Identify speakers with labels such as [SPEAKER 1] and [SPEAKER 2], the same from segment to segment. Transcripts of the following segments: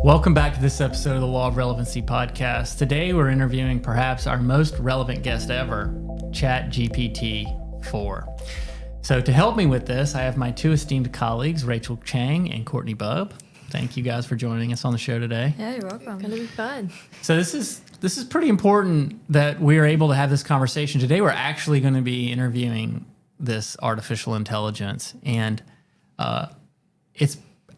[SPEAKER 1] Welcome back to this episode of the Law of Relevancy podcast. Today we're interviewing perhaps our most relevant guest ever, ChatGPT-4. So to help me with this, I have my two esteemed colleagues, Rachel Chang and Courtney Bubb. Thank you guys for joining us on the show today.
[SPEAKER 2] Yeah, you're welcome.
[SPEAKER 3] It's gonna be fun.
[SPEAKER 1] So this is pretty important that we are able to have this conversation. Today we're actually going to be interviewing this artificial intelligence, and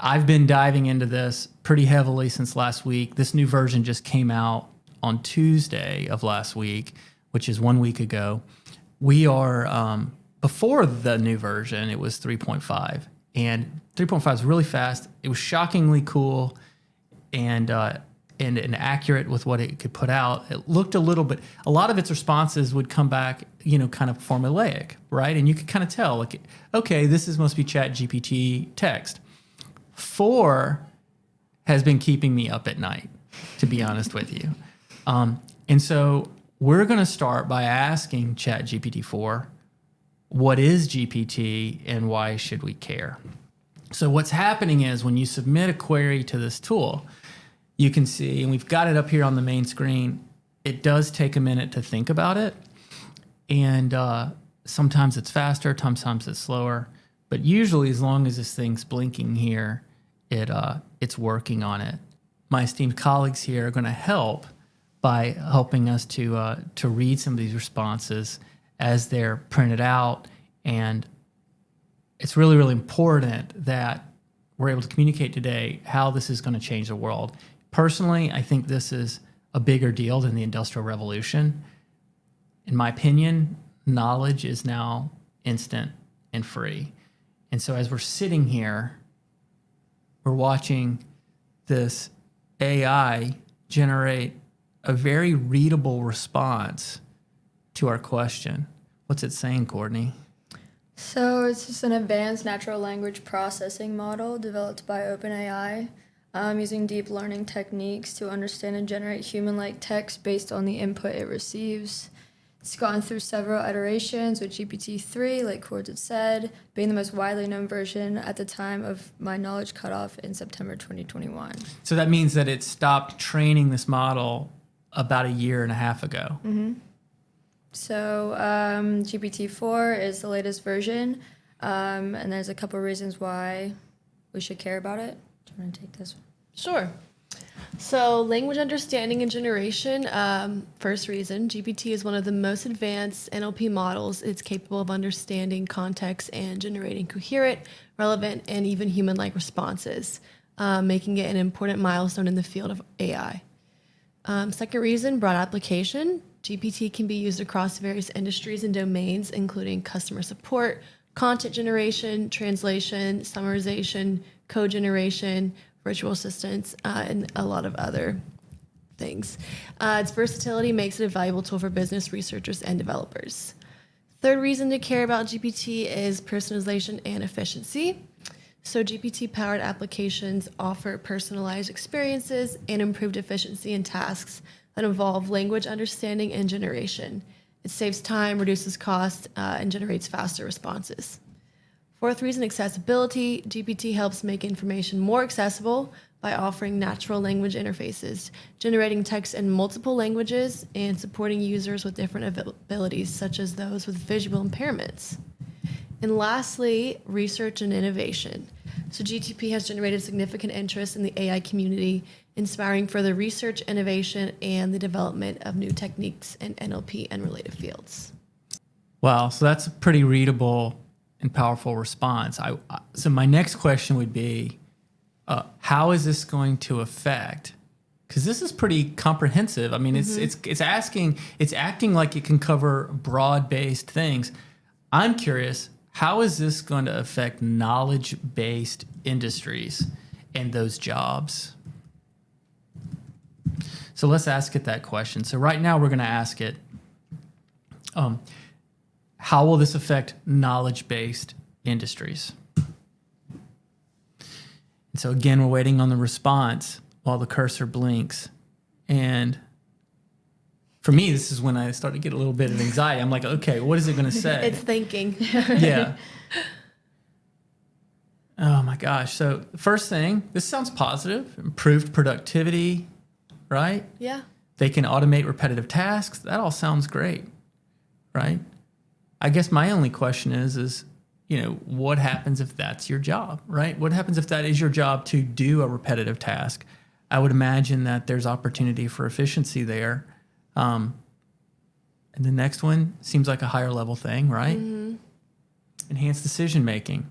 [SPEAKER 1] I've been diving into this pretty heavily since last week. This new version just came out on Tuesday of last week, which is 1 week ago. We are, before the new version, it was 3.5. And 3.5 is really fast. It was shockingly cool and accurate with what it could put out. It looked a lot of its responses would come back, kind of formulaic, right? And you could kind of tell, like, okay, this must be ChatGPT text. 4 has been keeping me up at night, to be honest with you. And so we're going to start by asking ChatGPT-4, what is GPT and why should we care? So what's happening is when you submit a query to this tool, you can see, and we've got it up here on the main screen, it does take a minute to think about it. And sometimes it's faster, sometimes it's slower. But usually, as long as this thing's blinking here, it's working on it. My esteemed colleagues here are going to help by helping us to read some of these responses as they're printed out. And it's really, really important that we're able to communicate today how this is going to change the world. Personally, I think this is a bigger deal than the Industrial Revolution. In my opinion, knowledge is now instant and free. And so as we're sitting here, we're watching this AI generate a very readable response to our question. What's it saying, Courtney?
[SPEAKER 2] So it's just an advanced natural language processing model developed by OpenAI, using deep learning techniques to understand and generate human-like text based on the input it receives. It's gone through several iterations, with GPT-3, like Cord had said, being the most widely known version at the time of my knowledge cutoff in September 2021.
[SPEAKER 1] So that means that it stopped training this model about a year and a half ago.
[SPEAKER 2] Mm-hmm. So GPT-4 is the latest version, and there's a couple reasons why we should care about it. Do you want to take this one?
[SPEAKER 3] Sure. So language understanding and generation, first reason, GPT is one of the most advanced NLP models. It's capable of understanding context and generating coherent, relevant, and even human-like responses, making it an important milestone in the field of AI. Second reason, broad application. GPT can be used across various industries and domains, including customer support, content generation, translation, summarization, code generation, virtual assistants, and a lot of other things. Its versatility makes it a valuable tool for business researchers and developers. Third reason to care about GPT is personalization and efficiency. So GPT-powered applications offer personalized experiences and improved efficiency in tasks that involve language understanding and generation. It saves time, reduces cost, and generates faster responses. Fourth reason, accessibility. GPT helps make information more accessible by offering natural language interfaces, generating text in multiple languages, and supporting users with different abilities, such as those with visual impairments. And lastly, research and innovation. So GTP has generated significant interest in the AI community, inspiring further research, innovation, and the development of new techniques in NLP and related fields.
[SPEAKER 1] Wow, so that's a pretty readable and powerful response. So my next question would be, how is this going to affect? Because this is pretty comprehensive. I mean, it's acting like it can cover broad-based things. I'm curious, how is this going to affect knowledge-based industries and those jobs? So let's ask it that question. So right now we're going to ask it, how will this affect knowledge-based industries? And so again, we're waiting on the response while the cursor blinks. And for me, this is when I start to get a little bit of anxiety. I'm like, okay, what is it going to say?
[SPEAKER 3] It's thinking.
[SPEAKER 1] Yeah. Oh my gosh. So first thing, this sounds positive. Improved productivity, right?
[SPEAKER 3] Yeah.
[SPEAKER 1] They can automate repetitive tasks. That all sounds great, right? I guess my only question is, what happens if that's your job, right? What happens if that is your job to do a repetitive task? I would imagine that there's opportunity for efficiency there. And the next one seems like a higher level thing, right?
[SPEAKER 3] Mm-hmm.
[SPEAKER 1] Enhanced decision making.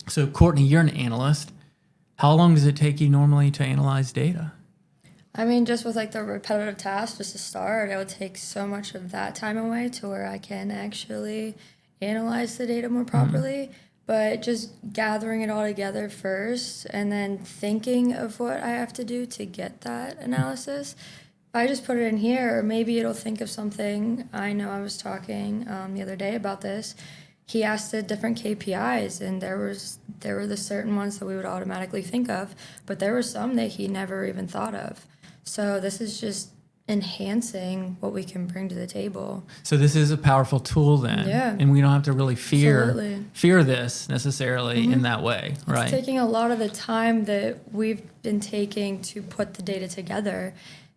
[SPEAKER 1] So, Courtney, you're an analyst. How long does it take you normally to analyze data?
[SPEAKER 2] I mean, just with like the repetitive tasks, just to start, it would take so much of that time away to where I can actually analyze the data more properly. But just gathering it all together first and then thinking of what I have to do to get that analysis. If I just put it in here, or maybe it'll think of something. I know I was talking the other day about this. He asked the different KPIs, and there were the certain ones that we would automatically think of, but there were some that he never even thought of. So this is just enhancing what we can bring to the table.
[SPEAKER 1] So this is a powerful tool then.
[SPEAKER 2] Yeah.
[SPEAKER 1] And we don't have to really
[SPEAKER 2] Absolutely.
[SPEAKER 1] fear this necessarily in that way, right?
[SPEAKER 2] It's taking a lot of the time that we've been taking to put the data together.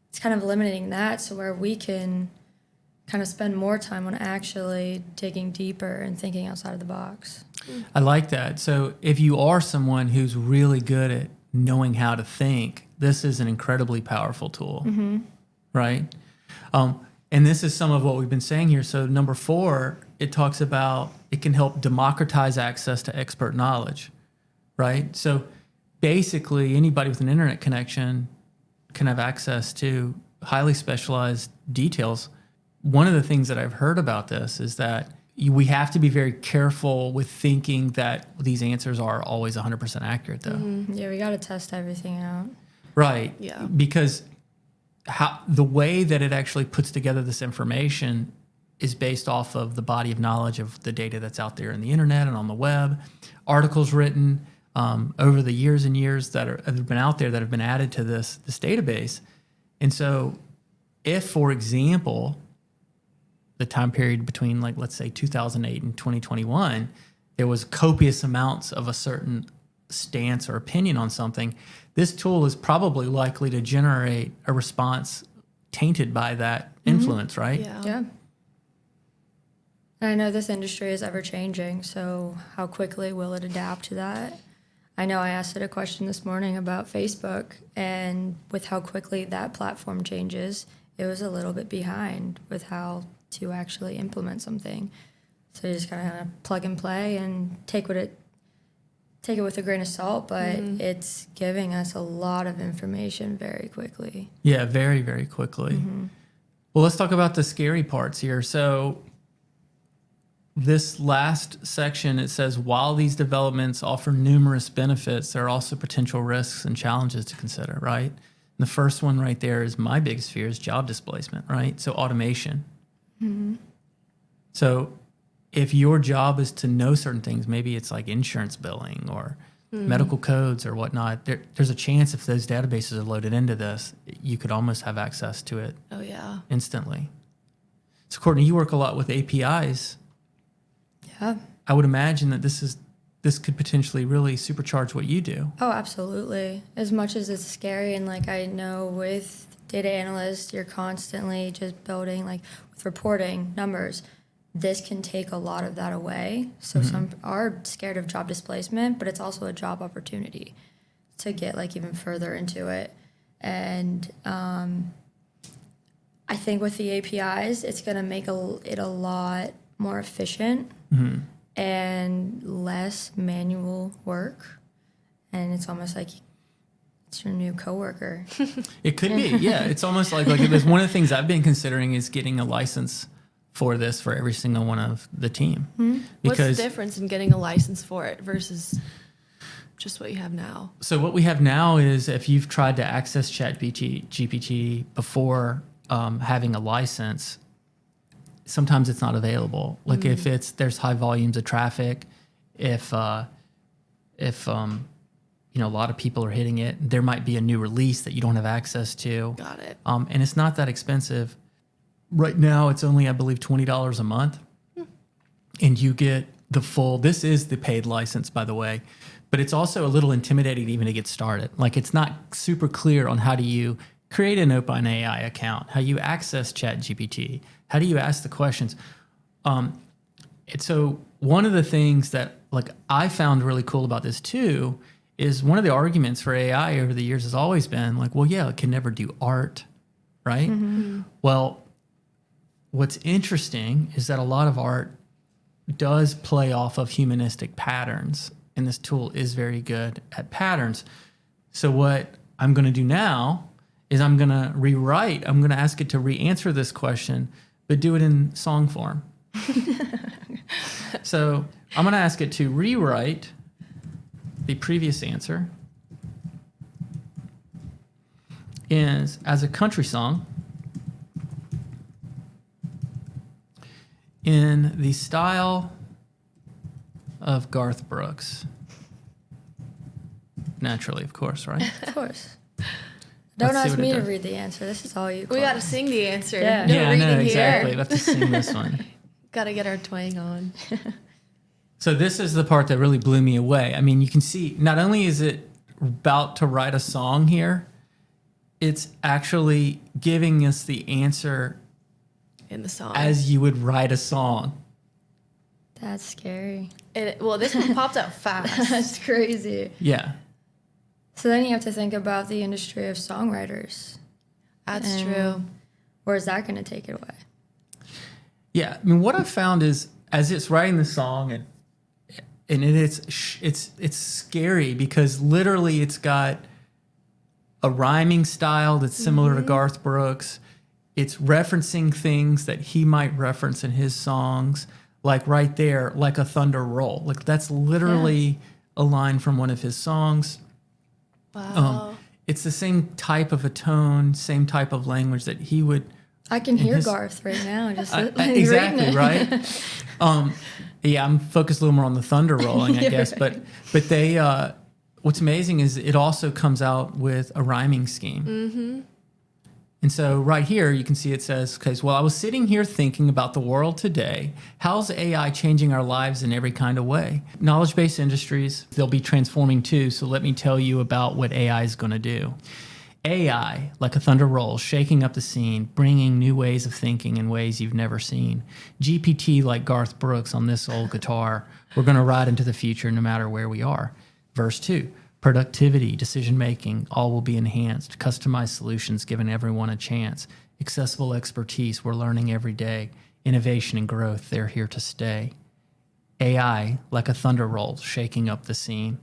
[SPEAKER 2] It's kind of eliminating that so where we can kind of spend more time on actually digging deeper and thinking outside of the box.
[SPEAKER 1] I like that. So if you are someone who's really good at knowing how to think, this is an incredibly powerful tool, right? And this is some of what we've been saying here. So number 4, it talks about it can help democratize access to expert knowledge, right? So basically anybody with an internet connection can have access to highly specialized details. One of the things that I've heard about this is that we have to be very careful with thinking that these answers are always 100% accurate, though.
[SPEAKER 2] Yeah, we got to test everything out.
[SPEAKER 1] Right.
[SPEAKER 3] Yeah.
[SPEAKER 1] Because the way that it actually puts together this information is based off of the body of knowledge of the data that's out there in the internet and on the web, articles written over the years and years that have been out there that have been added to this database. And so if, for example, the time period between, like, let's say 2008 and 2021, there was copious amounts of a certain stance or opinion on something, this tool is probably likely to generate a response tainted by that influence, right?
[SPEAKER 2] Yeah. And I know this industry is ever changing, so how quickly will it adapt to that? I know I asked it a question this morning about Facebook, and with how quickly that platform changes, it was a little bit behind with how to actually implement something. So you just kind of plug and play and take it with a grain of salt, but it's giving us a lot of information very quickly.
[SPEAKER 1] Yeah, very, very quickly. Well, let's talk about the scary parts here. So this last section, it says, while these developments offer numerous benefits, there are also potential risks and challenges to consider, right? And the first one right there is my biggest fear is job displacement, right? So automation. So if your job is to know certain things, maybe it's like insurance billing or medical codes or whatnot, there's a chance if those databases are loaded into this, you could almost have access to it
[SPEAKER 3] Oh, yeah.
[SPEAKER 1] instantly. So Courtney, you work a lot with APIs.
[SPEAKER 2] Yeah.
[SPEAKER 1] I would imagine that this could potentially really supercharge what you do.
[SPEAKER 2] Oh, absolutely. As much as it's scary, and like I know with data analysts, you're constantly just building, like with reporting numbers. This can take a lot of that away. So some are scared of job displacement, but it's also a job opportunity to get like even further into it. And I think with the APIs, it's going to make it a lot more efficient and less manual work. And it's almost like it's your new coworker.
[SPEAKER 1] It could be, yeah. It's almost like there's one of the things I've been considering is getting a license for this for every single one of the team.
[SPEAKER 3] What's the difference in getting a license for it versus just what you have now?
[SPEAKER 1] So what we have now is if you've tried to access ChatGPT before having a license, sometimes it's not available. Like if there's high volumes of traffic, if a lot of people are hitting it, there might be a new release that you don't have access to.
[SPEAKER 3] Got it.
[SPEAKER 1] And it's not that expensive. Right now, it's only, I believe, $20 a month. And you get the full. This is the paid license, by the way, but it's also a little intimidating even to get started. Like it's not super clear on how do you create an OpenAI account, how you access ChatGPT, how do you ask the questions. And so one of the things that like I found really cool about this too is one of the arguments for AI over the years has always been like, well, yeah, it can never do art, right? Well, what's interesting is that a lot of art does play off of humanistic patterns, and this tool is very good at patterns. So what I'm going to do now is I'm going to ask it to re-answer this question, but do it in song form. So I'm going to ask it to rewrite the previous answer as a country song in the style of Garth Brooks. Naturally, of course, right?
[SPEAKER 2] Of course. Don't
[SPEAKER 1] Let's see
[SPEAKER 2] ask
[SPEAKER 1] what it
[SPEAKER 2] me to
[SPEAKER 1] does.
[SPEAKER 2] read the answer. This is all you.
[SPEAKER 3] We
[SPEAKER 2] Chloe.
[SPEAKER 3] got to sing the answer.
[SPEAKER 2] Yeah.
[SPEAKER 3] No
[SPEAKER 1] Yeah,
[SPEAKER 3] reading
[SPEAKER 1] no,
[SPEAKER 3] here.
[SPEAKER 1] exactly. We have to sing this one.
[SPEAKER 3] Got to get our twang on.
[SPEAKER 1] So this is the part that really blew me away. I mean, you can see not only is it about to write a song here, it's actually giving us the answer
[SPEAKER 3] In the song.
[SPEAKER 1] as you would write a song.
[SPEAKER 2] That's scary.
[SPEAKER 3] Well, this one popped up fast.
[SPEAKER 2] That's crazy.
[SPEAKER 1] Yeah.
[SPEAKER 2] So then you have to think about the industry of songwriters.
[SPEAKER 3] That's
[SPEAKER 2] And
[SPEAKER 3] true.
[SPEAKER 2] Where is that going to take it away?
[SPEAKER 1] Yeah. I mean, what I've found is as it's writing the song and it's scary because literally it's got a rhyming style that's similar to Garth Brooks. It's referencing things that he might reference in his songs, like right there, like a thunder roll. Like that's literally a line from one of his songs.
[SPEAKER 3] Wow.
[SPEAKER 1] It's the same type of a tone, same type of language that he would.
[SPEAKER 2] I can hear
[SPEAKER 1] his-
[SPEAKER 2] Garth right now. Just
[SPEAKER 1] Exactly,
[SPEAKER 2] reading it.
[SPEAKER 1] right? Yeah, I'm focused a little more on the thunder rolling, I
[SPEAKER 2] You're
[SPEAKER 1] guess.
[SPEAKER 2] right.
[SPEAKER 1] But they, what's amazing is it also comes out with a rhyming scheme. Mm-hmm. And so right here, you can see it says, okay, well, I was sitting here thinking about the world today. How's AI changing our lives in every kind of way? Knowledge-based industries, they'll be transforming too. So let me tell you about what AI is going to do. AI, like a thunder roll, shaking up the scene, bringing new ways of thinking in ways you've never seen. GPT, like Garth Brooks on this old guitar. We're going to ride into the future no matter where we are. Verse 2, productivity, decision-making, all will be enhanced. Customized solutions giving everyone a chance. Accessible expertise, we're learning every day. Innovation and growth, they're here to stay. AI, like a thunder roll, shaking up the scene,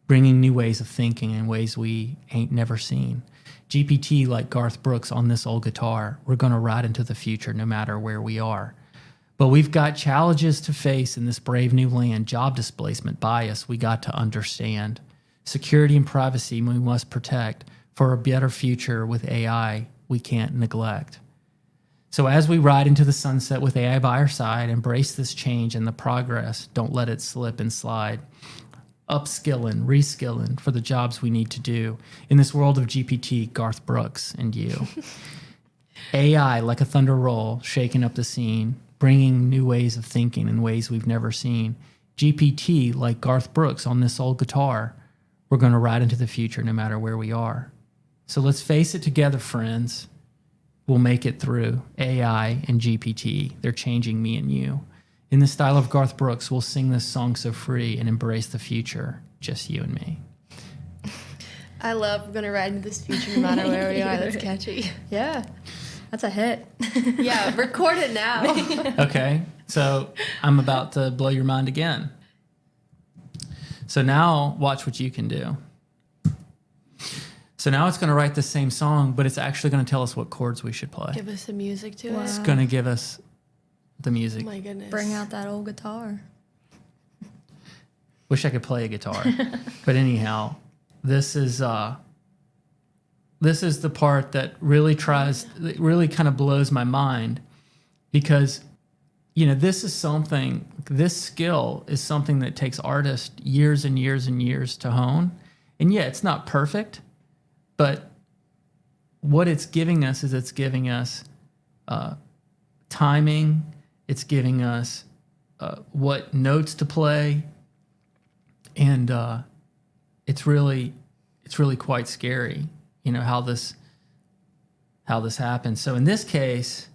[SPEAKER 1] bringing new ways of thinking in ways we ain't never seen. GPT, like Garth Brooks on this old guitar, we're going to ride into the future no matter where we are. But we've got challenges to face in this brave new land. Job displacement, bias, we got to understand. Security and privacy we must protect. For a better future with AI, we can't neglect. So as we ride into the sunset with AI by our side, embrace this change and the progress. Don't let it slip and slide. Upskilling, reskilling for the jobs we need to do. In this world of GPT, Garth Brooks and you. AI, like a thunder roll, shaking up the scene, bringing new ways of thinking in ways we've never seen. GPT, like Garth Brooks on this old guitar, we're going to ride into the future no matter where we are. So let's face it together, friends. We'll make it through. AI and GPT, they're changing me and you. In the style of Garth Brooks, we'll sing this song so free and embrace the future, just you and me.
[SPEAKER 3] I love we're going to ride into this future no matter where we are. That's catchy.
[SPEAKER 2] Yeah, that's a hit.
[SPEAKER 3] Yeah, record it now.
[SPEAKER 1] Okay, so I'm about to blow your mind again. So now watch what you can do. So now it's going to write the same song, but it's actually going to tell us what chords we should play.
[SPEAKER 3] Give us some music to
[SPEAKER 2] Wow.
[SPEAKER 3] it.
[SPEAKER 1] It's going to give us the
[SPEAKER 3] Oh
[SPEAKER 1] music.
[SPEAKER 3] my goodness.
[SPEAKER 2] Bring out that old guitar.
[SPEAKER 1] Wish I could play a guitar. But anyhow, this is the part that really kind of blows my mind because, you know, this skill is something that takes artists years and years and years to hone. And yeah, it's not perfect, but what it's giving us is it's giving us timing. It's giving us what notes to play, and it's really quite scary, how this happens. So in this case,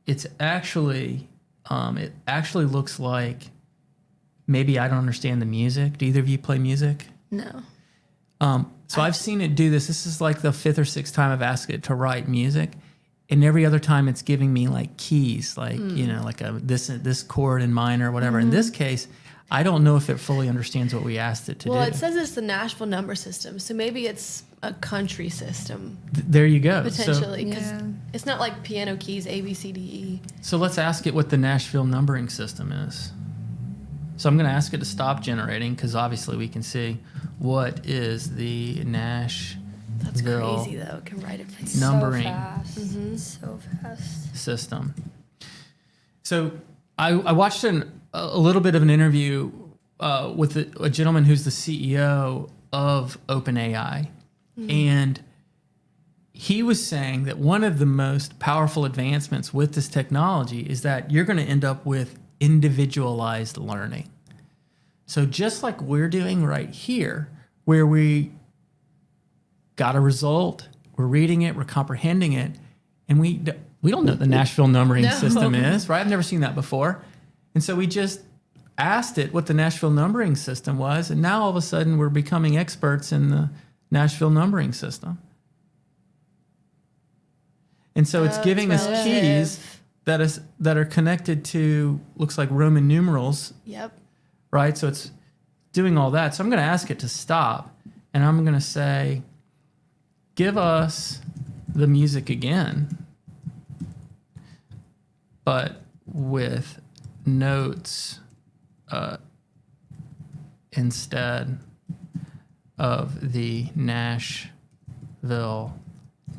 [SPEAKER 1] it's actually it actually looks like maybe I don't understand the music. Do either of you play music?
[SPEAKER 2] No.
[SPEAKER 1] So I've seen it do this. This is like the 5th or 6th time I've asked it to write music, and every other time it's giving me like keys, like like this chord in minor or whatever. In this case, I don't know if it fully understands what we asked it to do.
[SPEAKER 3] Well, it says it's the Nashville number system, so maybe it's a country system.
[SPEAKER 1] There you go.
[SPEAKER 3] Potentially, because
[SPEAKER 2] Yeah.
[SPEAKER 3] it's not like piano keys A B C D E.
[SPEAKER 1] So let's ask it what the Nashville numbering system is. So I'm going to ask it to stop generating, because obviously we can see what is the Nashville
[SPEAKER 3] That's crazy though. It can write it.
[SPEAKER 2] It's
[SPEAKER 1] numbering
[SPEAKER 2] so fast. So fast.
[SPEAKER 1] system. So I watched a little bit of an interview with a gentleman who's the CEO of OpenAI, and he was saying that one of the most powerful advancements with this technology is that you're going to end up with individualized learning. So just like we're doing right here, where we got a result, we're reading it, we're comprehending it, and we don't know what the Nashville numbering system is, right? I've never seen that before. And so we just asked it what the Nashville numbering system was, and now all of a sudden we're becoming experts in the Nashville numbering system. And so it's giving us keys that are connected to, looks like Roman numerals,
[SPEAKER 3] Yep.
[SPEAKER 1] right? So it's doing all that. So I'm going to ask it to stop, and I'm going to say, give us the music again, but with notes instead of the Nashville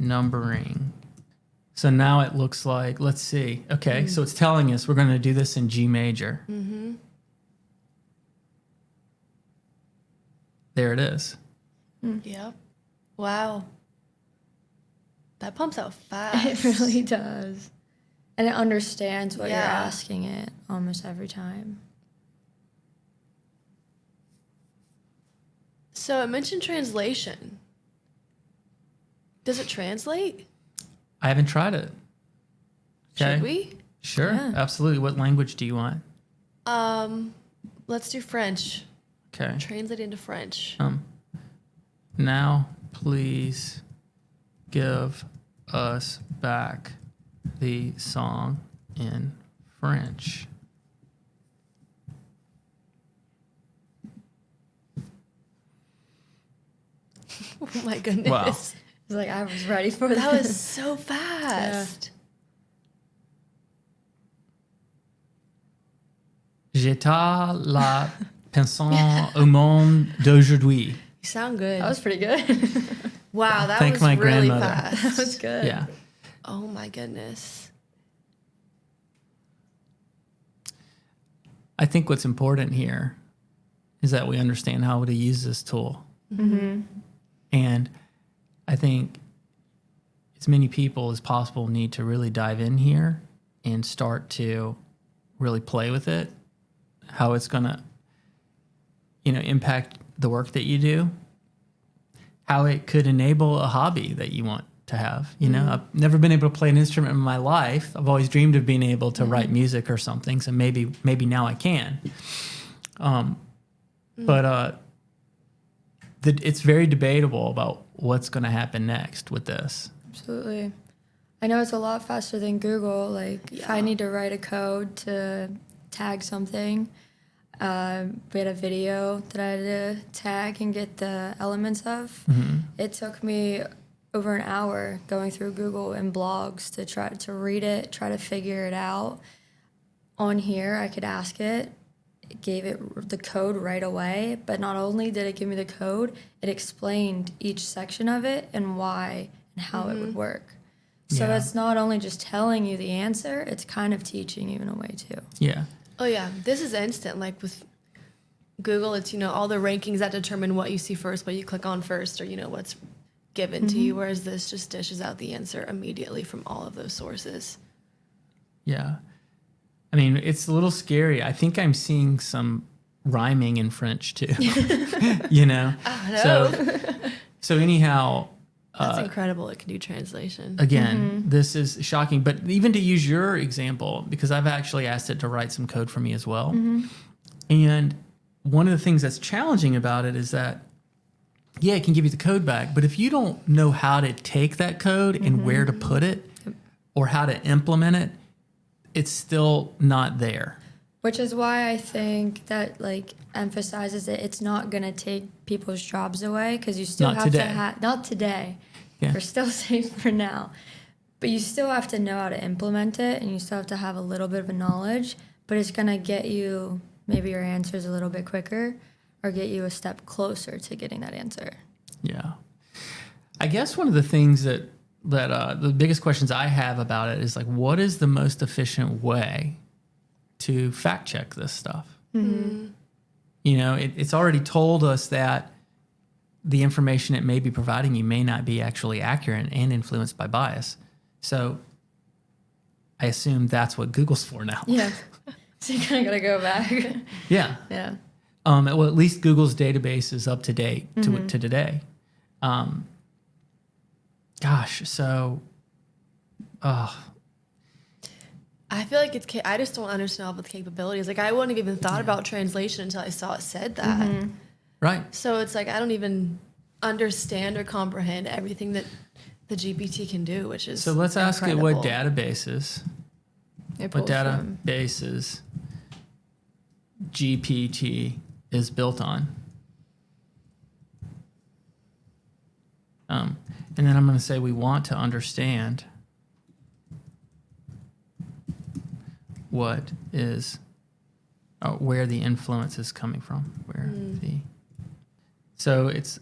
[SPEAKER 1] numbering. So now it looks like, let's see. Okay, so it's telling us we're going to do this in G major. There it is.
[SPEAKER 3] Yep. Wow. That pumps out fast.
[SPEAKER 2] It really does. And it understands what you're
[SPEAKER 3] Yeah.
[SPEAKER 2] asking it almost every time.
[SPEAKER 3] So it mentioned translation. Does it translate?
[SPEAKER 1] I haven't tried it. Okay.
[SPEAKER 3] Should we?
[SPEAKER 1] Sure,
[SPEAKER 2] Yeah.
[SPEAKER 1] absolutely. What language do you want?
[SPEAKER 3] Let's do French.
[SPEAKER 1] Okay.
[SPEAKER 3] Translate into French.
[SPEAKER 1] Now, please give us back the song in French.
[SPEAKER 3] Oh my goodness.
[SPEAKER 1] Wow.
[SPEAKER 2] It's like, I was ready for
[SPEAKER 3] That
[SPEAKER 2] this.
[SPEAKER 3] was so fast.
[SPEAKER 1] J'étais la pensant au monde d'aujourd'hui.
[SPEAKER 3] You sound good.
[SPEAKER 2] That was pretty good.
[SPEAKER 3] Wow, that
[SPEAKER 1] Thank
[SPEAKER 3] was
[SPEAKER 1] my
[SPEAKER 3] really
[SPEAKER 1] grandmother.
[SPEAKER 2] That
[SPEAKER 3] fast.
[SPEAKER 2] was good.
[SPEAKER 1] Yeah.
[SPEAKER 3] Oh my goodness.
[SPEAKER 1] I think what's important here is that we understand how to use this tool. And I think as many people as possible need to really dive in here and start to really play with it, how it's going to, impact the work that you do, how it could enable a hobby that you want to have. I've never been able to play an instrument in my life. I've always dreamed of being able to write music or something. So maybe now I can. But it's very debatable about what's going to happen next with this.
[SPEAKER 2] Absolutely. I know it's a lot faster than Google. Like, if I need to write a code to tag something, we had a video that I had to tag and get the elements of. It took me over an hour going through Google and blogs to try to read it, try to figure it out. On here, I could ask it. It gave it the code right away, but not only did it give me the code, it explained each section of it and why and how it would work. So
[SPEAKER 1] Yeah.
[SPEAKER 2] it's not only just telling you the answer, it's kind of teaching you in a way too.
[SPEAKER 1] Yeah.
[SPEAKER 3] Oh yeah, this is instant. Like with Google, it's all the rankings that determine what you see first, what you click on first, or what's given to you. Whereas this just dishes out the answer immediately from all of those sources.
[SPEAKER 1] Yeah. I mean, it's a little scary. I think I'm seeing some rhyming in French too. You know?
[SPEAKER 3] I know.
[SPEAKER 1] So anyhow,
[SPEAKER 3] That's incredible. It can do translation.
[SPEAKER 1] again, this is shocking. But even to use your example, because I've actually asked it to write some code for me as well. And one of the things that's challenging about it is that, yeah, it can give you the code back, but if you don't know how to take that code and where to put it or how to implement it, it's still not there.
[SPEAKER 2] Which is why I think that like emphasizes that it's not going to take people's jobs away, because you still
[SPEAKER 1] Not
[SPEAKER 2] have
[SPEAKER 1] today.
[SPEAKER 2] to have, not today,
[SPEAKER 1] Yeah.
[SPEAKER 2] we're still safe for now, but you still have to know how to implement it, and you still have to have a little bit of a knowledge, but it's going to get you maybe your answers a little bit quicker or get you a step closer to getting that answer.
[SPEAKER 1] Yeah. I guess one of the things that the biggest questions I have about it is like, what is the most efficient way to fact check this stuff? You know, it's already told us that the information it may be providing you may not be actually accurate and influenced by bias. So I assume that's what Google's for now.
[SPEAKER 2] Yeah. So you kind of got to go back.
[SPEAKER 1] Yeah.
[SPEAKER 2] Yeah.
[SPEAKER 1] Well, at least Google's database is up to date to today. Gosh, so,
[SPEAKER 3] I feel like I just don't understand all of the capabilities. Like I wouldn't have even thought about translation until I saw it said that.
[SPEAKER 1] right.
[SPEAKER 3] So it's like I don't even understand or comprehend everything that the GPT can do, which is
[SPEAKER 1] So let's ask it
[SPEAKER 3] incredible.
[SPEAKER 1] what databases,
[SPEAKER 2] It
[SPEAKER 1] what
[SPEAKER 2] pulls from.
[SPEAKER 1] databases GPT is built on. And then I'm going to say we want to understand what is, where the influence is coming from. So it's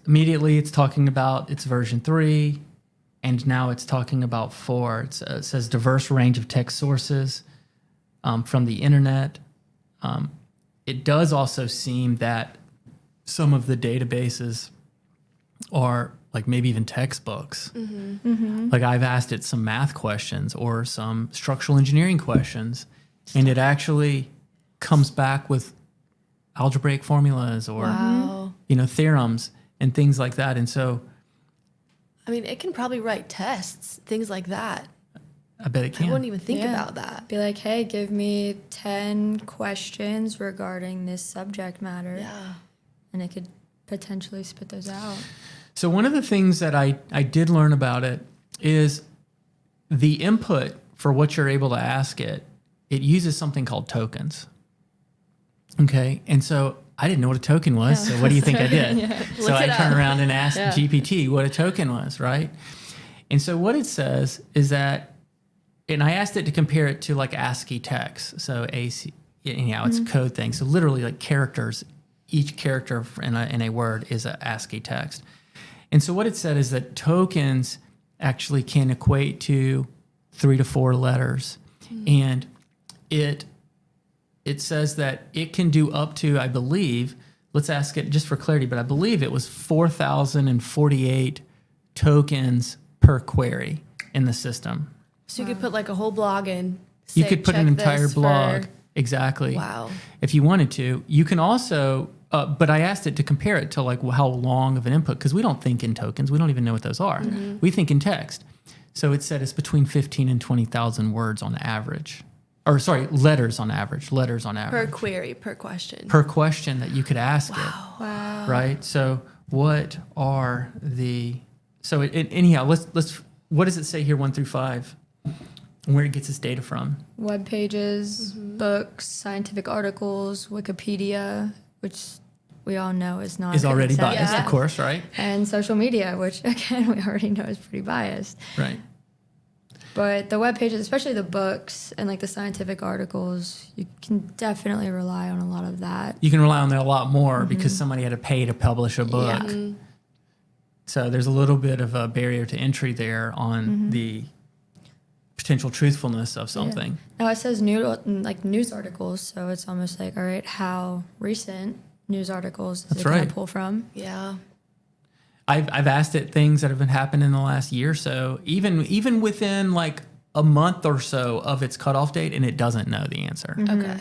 [SPEAKER 1] talking about its version 3, and now it's talking about 4. It says diverse range of text sources from the internet. It does also seem that some of the databases are like maybe even textbooks. Like I've asked it some math questions or some structural engineering questions, and it actually comes back with algebraic formulas or
[SPEAKER 3] Wow.
[SPEAKER 1] theorems and things like that. And so
[SPEAKER 3] I mean, it can probably write tests, things like that.
[SPEAKER 1] I bet it
[SPEAKER 3] I
[SPEAKER 1] can.
[SPEAKER 3] wouldn't even think
[SPEAKER 2] Yeah.
[SPEAKER 3] about that.
[SPEAKER 2] Be like, hey, give me 10 questions regarding this subject matter.
[SPEAKER 3] Yeah.
[SPEAKER 2] And it could potentially spit those out.
[SPEAKER 1] So one of the things that I did learn about it is the input for what you're able to ask it. It uses something called tokens. Okay, and so I didn't know what a token was. So what do you think I did? So
[SPEAKER 3] Look
[SPEAKER 1] I
[SPEAKER 3] it
[SPEAKER 1] turned
[SPEAKER 3] up.
[SPEAKER 1] around and asked
[SPEAKER 2] Yeah.
[SPEAKER 1] GPT what a token was, right? And so what it says is that, and I asked it to compare it to like ASCII text. So it's a code thing. So literally like characters, each character in a word is an ASCII text. And so what it said is that tokens actually can equate to 3 to 4 letters. And it says that it can do up to, I believe, let's ask it just for clarity, but I believe it was 4,048 tokens per query in the system.
[SPEAKER 3] So you could put like a whole blog in.
[SPEAKER 1] You
[SPEAKER 3] say,
[SPEAKER 1] could put
[SPEAKER 3] check
[SPEAKER 1] an entire
[SPEAKER 3] this
[SPEAKER 1] blog.
[SPEAKER 3] for-
[SPEAKER 1] Exactly.
[SPEAKER 3] Wow.
[SPEAKER 1] If you wanted to. You can also, but I asked it to compare it to like how long of an input, because we don't think in tokens. We don't even know what those are. We think in text. So it said it's between 15 and 20,000 words on average. Or sorry, letters on average.
[SPEAKER 3] Per query, per question.
[SPEAKER 1] Per question that you could ask it.
[SPEAKER 2] Wow.
[SPEAKER 1] Right? So what are the, so anyhow, let's, what does it say here 1 through 5? And where it gets its data from?
[SPEAKER 2] Web pages, books, scientific articles, Wikipedia, which we all know is not
[SPEAKER 1] Is
[SPEAKER 2] good
[SPEAKER 1] already
[SPEAKER 2] science.
[SPEAKER 1] biased,
[SPEAKER 3] Yeah.
[SPEAKER 1] of course, right?
[SPEAKER 2] And social media, which again we already know is pretty biased.
[SPEAKER 1] Right.
[SPEAKER 2] But the web pages, especially the books and like the scientific articles, you can definitely rely on a lot of that.
[SPEAKER 1] You can rely on that a lot more because somebody had to pay to publish a book.
[SPEAKER 2] Yeah.
[SPEAKER 1] So there's a little bit of a barrier to entry there on the potential truthfulness of something.
[SPEAKER 2] Now it says news articles, so it's almost like, all right, how recent news articles is
[SPEAKER 1] That's
[SPEAKER 2] it going
[SPEAKER 1] right.
[SPEAKER 2] to pull from?
[SPEAKER 3] Yeah.
[SPEAKER 1] I've asked it things that have been happening in the last year or so, even within like a month or so of its cutoff date and it doesn't know the answer.
[SPEAKER 3] Okay.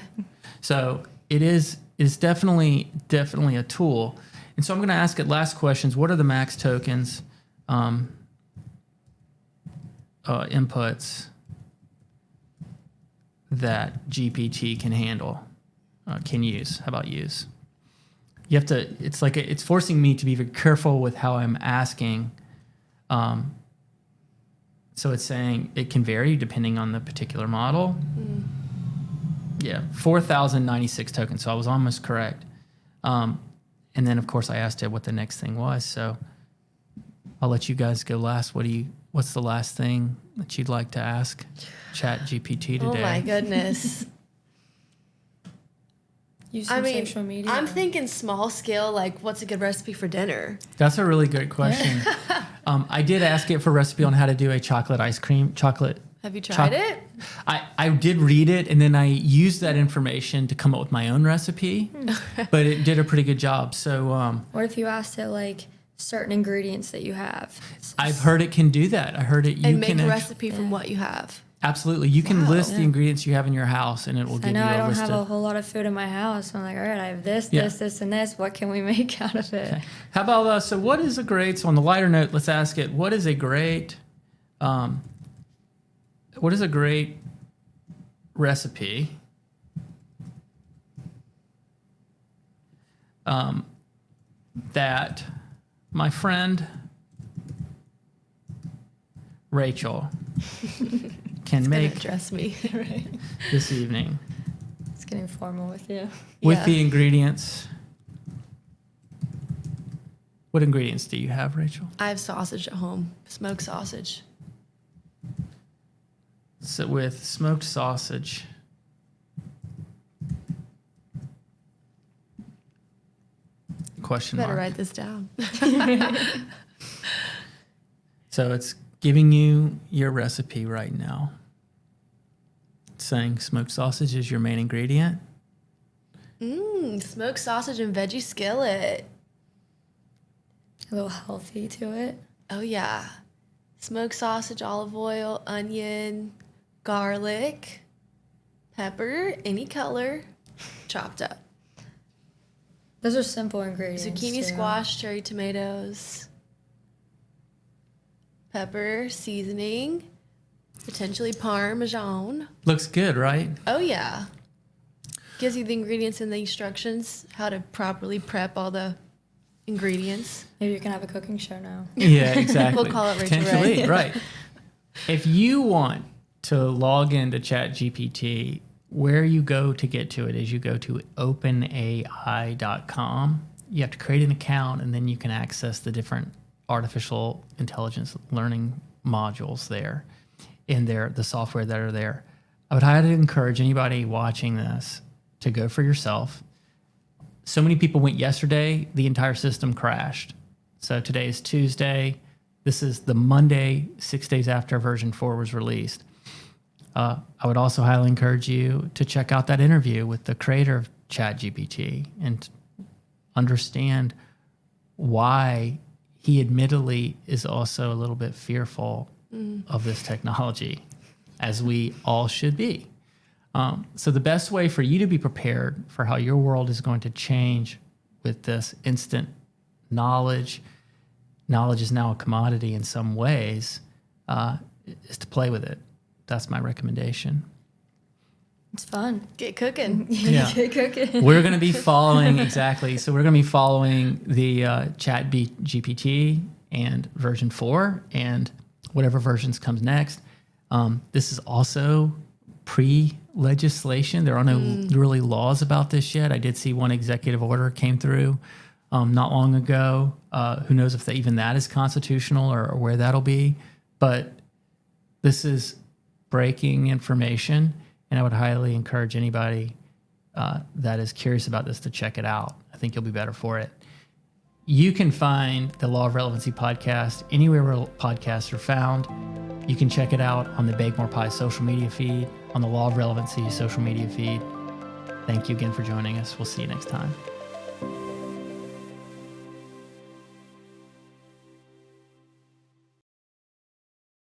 [SPEAKER 1] So it's definitely a tool. And so I'm going to ask it last questions. What are the max tokens inputs that GPT can handle, can use? How about use? You have to, it's forcing me to be very careful with how I'm asking. So it's saying it can vary depending on the particular model. Yeah, 4,096 tokens. So I was almost correct. And then of course I asked it what the next thing was. So I'll let you guys go last. What's the last thing that you'd like to ask ChatGPT today?
[SPEAKER 3] Oh my goodness.
[SPEAKER 2] Use some social media.
[SPEAKER 3] I'm thinking small scale, like what's a good recipe for dinner?
[SPEAKER 1] That's a really good question. I did ask it for a recipe on how to do a chocolate.
[SPEAKER 3] Have you tried it?
[SPEAKER 1] I did read it, and then I used that information to come up with my own recipe, but it did a pretty good job. So,
[SPEAKER 2] what if you asked it like certain ingredients that you have?
[SPEAKER 1] I've heard it can do that. I heard it.
[SPEAKER 3] And make a recipe from what you have.
[SPEAKER 1] Absolutely. You can list the ingredients you have in your house, and it will give you a list.
[SPEAKER 2] I know I don't have a whole lot of food in my house. I'm like, all right, I have this, this, and this. What can we make out of it?
[SPEAKER 1] Okay. How about, so what is a great, so on the lighter note, let's ask it, what is a great recipe that my friend Rachel can make
[SPEAKER 3] Dress me.
[SPEAKER 2] Right.
[SPEAKER 1] this evening
[SPEAKER 2] It's getting formal with you.
[SPEAKER 1] with the ingredients. What ingredients do you have, Rachel?
[SPEAKER 3] I have sausage at home, smoked sausage.
[SPEAKER 1] So with smoked sausage. Question
[SPEAKER 3] Better
[SPEAKER 1] mark.
[SPEAKER 3] write this down.
[SPEAKER 1] So it's giving you your recipe right now. It's saying smoked sausage is your main ingredient.
[SPEAKER 3] Smoked sausage and veggie skillet.
[SPEAKER 2] A little healthy to it.
[SPEAKER 3] Oh yeah. Smoked sausage, olive oil, onion, garlic, pepper, any color, chopped up.
[SPEAKER 2] Those are simple ingredients.
[SPEAKER 3] Zucchini,
[SPEAKER 2] too.
[SPEAKER 3] squash, cherry tomatoes, pepper, seasoning, potentially Parmesan.
[SPEAKER 1] Looks good, right?
[SPEAKER 3] Oh yeah. Gives you the ingredients and the instructions, how to properly prep all the ingredients.
[SPEAKER 2] Maybe you can have a cooking show now.
[SPEAKER 1] Yeah, exactly.
[SPEAKER 3] We'll call it Rachel
[SPEAKER 1] Potentially, right. If you want to log into ChatGPT, where you go to get to it is you go to openai.com. You have to create an account, and then you can access the different artificial intelligence learning modules there in there, the software that are there. I would highly encourage anybody watching this to go for yourself. So many people went yesterday, the entire system crashed. So today is Tuesday. This is the Monday, 6 days after version 4 was released. I would also highly encourage you to check out that interview with the creator of ChatGPT and understand why he admittedly is also a little bit fearful of this technology, as we all should be. So the best way for you to be prepared for how your world is going to change with this instant knowledge is now a commodity in some ways, is to play with it. That's my recommendation.
[SPEAKER 2] It's fun.
[SPEAKER 3] Get cooking.
[SPEAKER 1] Yeah.
[SPEAKER 2] Get cooking.
[SPEAKER 1] We're going to be following, exactly. So we're going to be following the ChatGPT and version 4 and whatever versions comes next. This is also pre-legislation. There are no really laws about this yet. I did see one executive order came through not long ago. Who knows if even that is constitutional or where that'll be. But this is breaking information, and I would highly encourage anybody that is curious about this to check it out. I think you'll be better for it. You can find the Law of Relevancy podcast anywhere where podcasts are found. You can check it out on the Bake More Pie social media feed, on the Law of Relevancy social media feed. Thank you again for joining us. We'll see you next time.